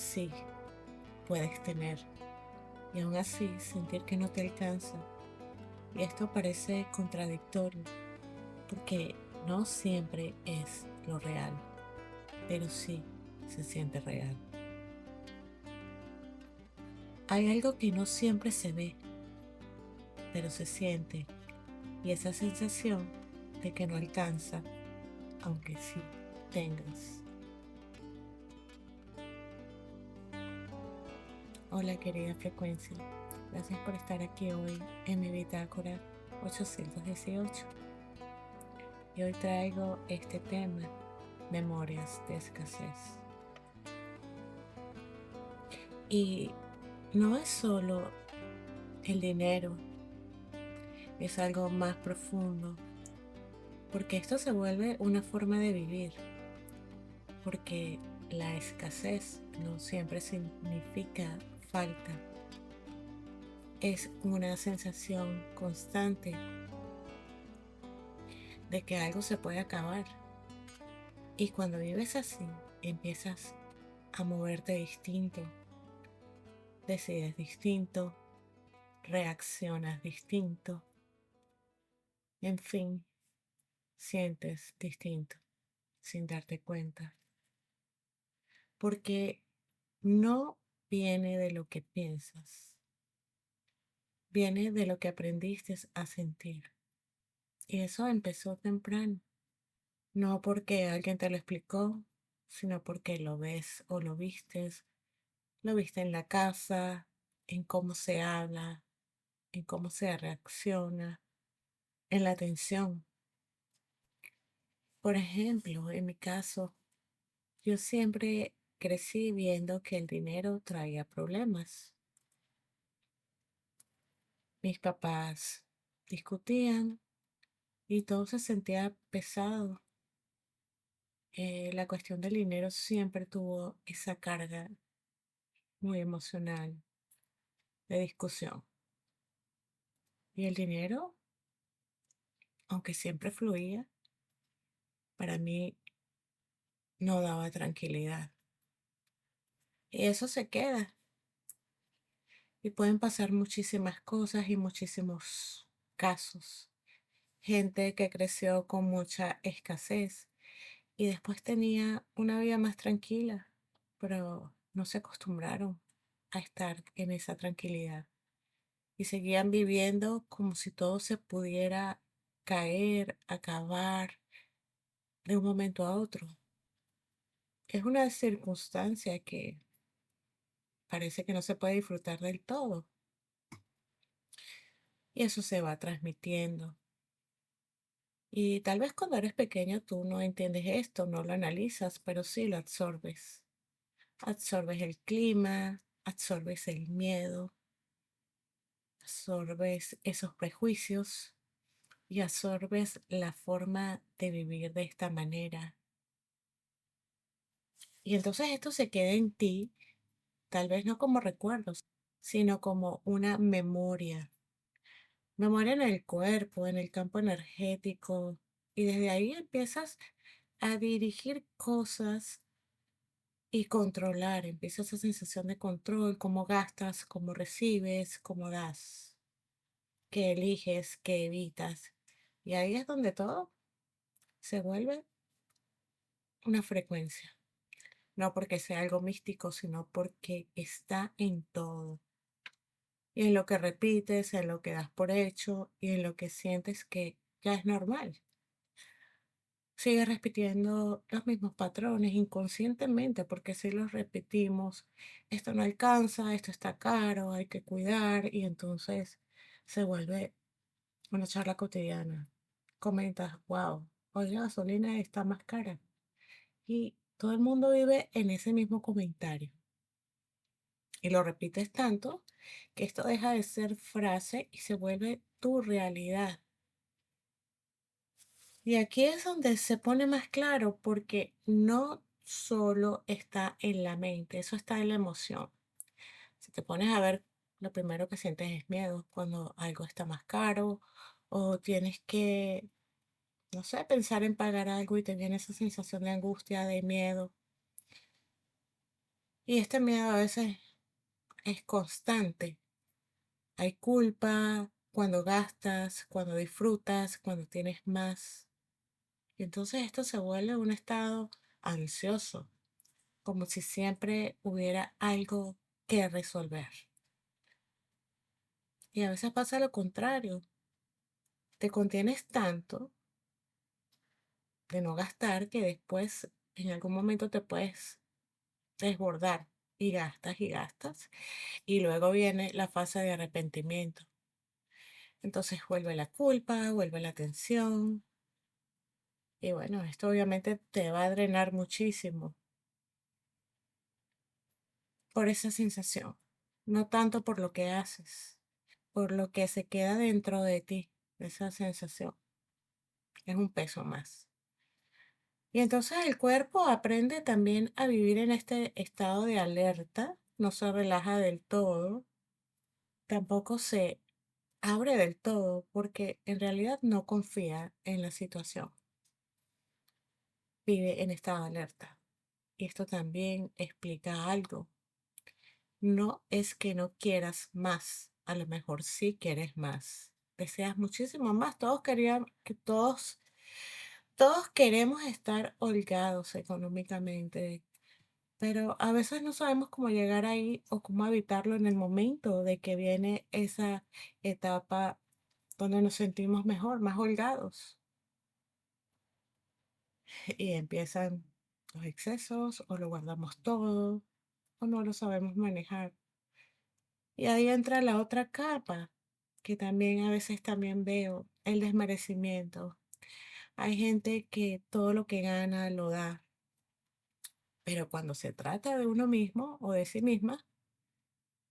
sí puedes tener y aún así sentir que no te alcanza. Y esto parece contradictorio porque no siempre es lo real, pero sí se siente real. Hay algo que no siempre se ve, pero se siente, y esa sensación de que no alcanza, aunque sí tengas. Hola querida frecuencia, gracias por estar aquí hoy en mi bitácora 818. Y hoy traigo este tema, memorias de escasez. Y no es solo el dinero, es algo más profundo, porque esto se vuelve una forma de vivir, porque la escasez no siempre significa falta, es una sensación constante de que algo se puede acabar. Y cuando vives así, empiezas a moverte distinto, decides distinto, reaccionas distinto, en fin, sientes distinto sin darte cuenta, porque no viene de lo que piensas, viene de lo que aprendiste a sentir. Y eso empezó temprano, no porque alguien te lo explicó, sino porque lo ves o lo viste en la casa, en cómo se habla, en cómo se reacciona, en la atención. Por ejemplo, en mi caso, yo siempre crecí viendo que el dinero traía problemas. Mis papás discutían y todo se sentía pesado. La cuestión del dinero siempre tuvo esa carga muy emocional de discusión. Y el dinero, aunque siempre fluía, para mí no daba tranquilidad. Y eso se queda. Y pueden pasar muchísimas cosas y muchísimos casos. Gente que creció con mucha escasez y después tenía una vida más tranquila, pero no se acostumbraron a estar en esa tranquilidad y seguían viviendo como si todo se pudiera caer, acabar de un momento a otro. Es una circunstancia que parece que no se puede disfrutar del todo y eso se va transmitiendo. Y tal vez cuando eres pequeño tú no entiendes esto, no lo analizas, pero sí lo absorbes. Absorbes el clima, absorbes el miedo, absorbes esos prejuicios y absorbes la forma de vivir de esta manera. Y entonces esto se queda en ti, tal vez no como recuerdos, sino como una memoria. Memoria en el cuerpo, en el campo energético. Y desde ahí empiezas a dirigir cosas y controlar. Empieza esa sensación de control, cómo gastas, cómo recibes, cómo das, qué eliges, qué evitas. Y ahí es donde todo se vuelve una frecuencia. No porque sea algo místico, sino porque está en todo. Y en lo que repites, en lo que das por hecho y en lo que sientes que ya es normal. Sigues repitiendo los mismos patrones inconscientemente porque si los repetimos, esto no alcanza, esto está caro, hay que cuidar y entonces se vuelve una charla cotidiana. Comentas, wow, hoy la gasolina está más cara y todo el mundo vive en ese mismo comentario. Y lo repites tanto que esto deja de ser frase y se vuelve tu realidad. Y aquí es donde se pone más claro porque no solo está en la mente, eso está en la emoción. Si te pones a ver, lo primero que sientes es miedo cuando algo está más caro o tienes que, no sé, pensar en pagar algo y te viene esa sensación de angustia, de miedo. Y este miedo a veces es constante. Hay culpa cuando gastas, cuando disfrutas, cuando tienes más. Y entonces esto se vuelve un estado ansioso, como si siempre hubiera algo que resolver. Y a veces pasa lo contrario. Te contienes tanto de no gastar que después en algún momento te puedes desbordar y gastas y gastas. Y luego viene la fase de arrepentimiento. Entonces vuelve la culpa, vuelve la tensión. Y bueno, esto obviamente te va a drenar muchísimo por esa sensación. No tanto por lo que haces, por lo que se queda dentro de ti, esa sensación. Es un peso más. Y entonces el cuerpo aprende también a vivir en este estado de alerta, no se relaja del todo, tampoco se abre del todo, porque en realidad no confía en la situación, vive en estado de alerta. Y esto también explica algo. No es que no quieras más, a lo mejor sí quieres más, deseas muchísimo más. Todos querían que todos queremos estar holgados económicamente, pero a veces no sabemos cómo llegar ahí o cómo evitarlo en el momento de que viene esa etapa donde nos sentimos mejor, más holgados. Y empiezan los excesos o lo guardamos todo o no lo sabemos manejar. Y ahí entra la otra capa, que también a veces también veo, el desmerecimiento. Hay gente que todo lo que gana lo da, pero cuando se trata de uno mismo o de sí misma,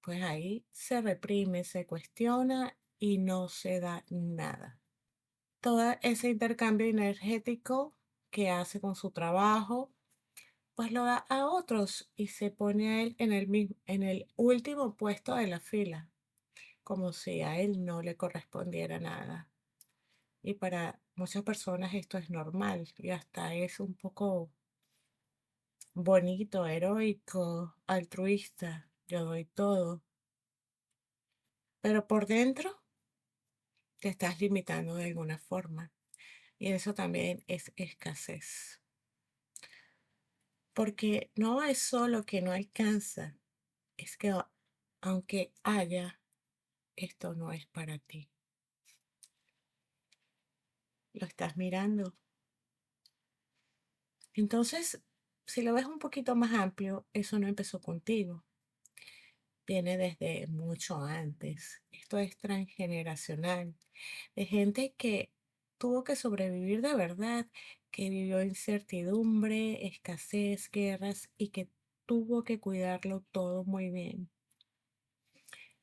pues ahí se reprime, se cuestiona y no se da nada. Todo ese intercambio energético que hace con su trabajo, pues lo da a otros y se pone a él en el último puesto de la fila, como si a él no le correspondiera nada. Y para muchas personas esto es normal y hasta es un poco bonito, heroico, altruista. Yo doy todo. Pero por dentro te estás limitando de alguna forma. Y eso también es escasez. Porque no es solo que no alcanza, es que aunque haya, esto no es para ti. Lo estás mirando. Entonces, si lo ves un poquito más amplio, eso no empezó contigo. Viene desde mucho antes. Esto es transgeneracional, de gente que tuvo que sobrevivir de verdad, que vivió incertidumbre, escasez, guerras y que tuvo que cuidarlo todo muy bien.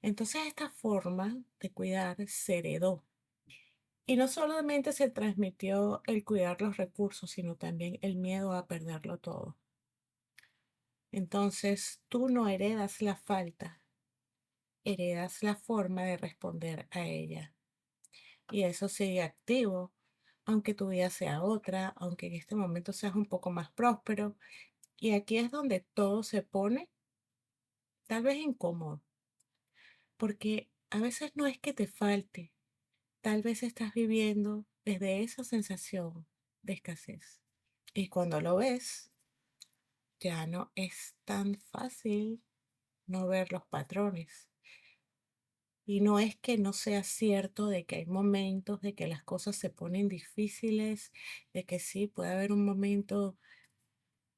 Entonces esta forma de cuidar se heredó. Y no solamente se transmitió el cuidar los recursos, sino también el miedo a perderlo todo. Entonces tú no heredas la falta, heredas la forma de responder a ella. Y eso sigue activo, aunque tu vida sea otra, aunque en este momento seas un poco más próspero. Y aquí es donde todo se pone tal vez incómodo, porque a veces no es que te falte, tal vez estás viviendo desde esa sensación de escasez. Y cuando lo ves, ya no es tan fácil no ver los patrones. Y no es que no sea cierto de que hay momentos de que las cosas se ponen difíciles, de que sí, puede haber un momento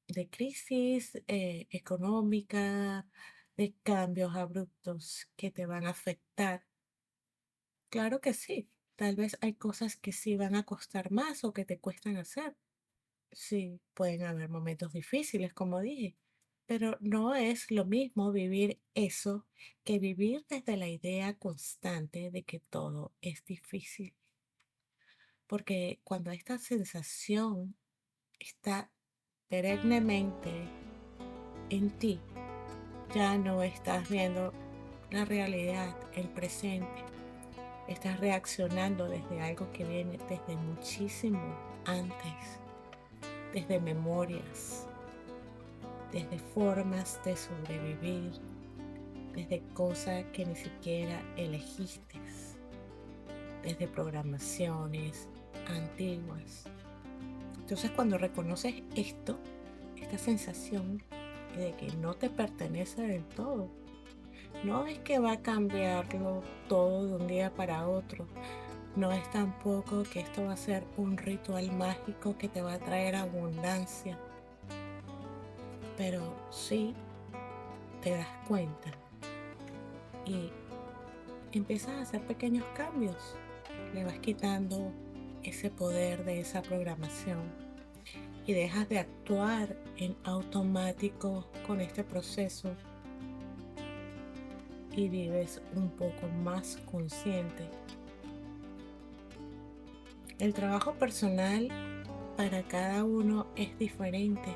de crisis económica, de cambios abruptos que te van a afectar. Claro que sí, tal vez hay cosas que sí van a costar más o que te cuestan hacer. Sí, pueden haber momentos difíciles, como dije, pero no es lo mismo vivir eso que vivir desde la idea constante de que todo es difícil. Porque cuando esta sensación está perennemente en ti, ya no estás viendo la realidad, el presente. Estás reaccionando desde algo que viene desde muchísimo antes, desde memorias. desde formas de sobrevivir, desde cosas que ni siquiera elegiste, desde programaciones antiguas. Entonces cuando reconoces esto, esta sensación de que no te pertenece del todo, no es que va a cambiarlo todo de un día para otro, no es tampoco que esto va a ser un ritual mágico que te va a traer abundancia, pero sí te das cuenta y empiezas a hacer pequeños cambios. Le vas quitando ese poder de esa programación y dejas de actuar en automático con este proceso y vives un poco más consciente. El trabajo personal para cada uno es diferente,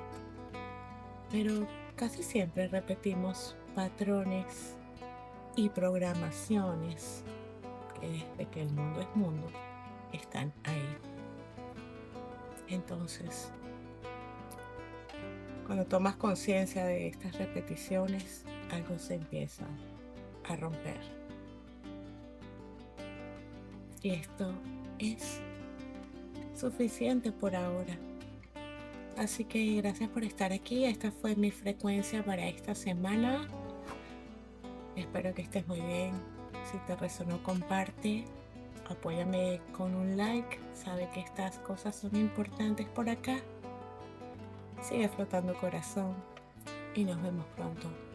pero casi siempre repetimos patrones y programaciones que desde que el mundo es mundo están ahí. Entonces, cuando tomas conciencia de estas repeticiones, algo se empieza a romper. Y esto es suficiente por ahora. Así que gracias por estar aquí. Esta fue mi frecuencia para esta semana. Espero que estés muy bien. Si te resonó, comparte. Apóyame con un like. Sabe que estas cosas son importantes por acá. Sigue flotando, corazón. Y nos vemos pronto.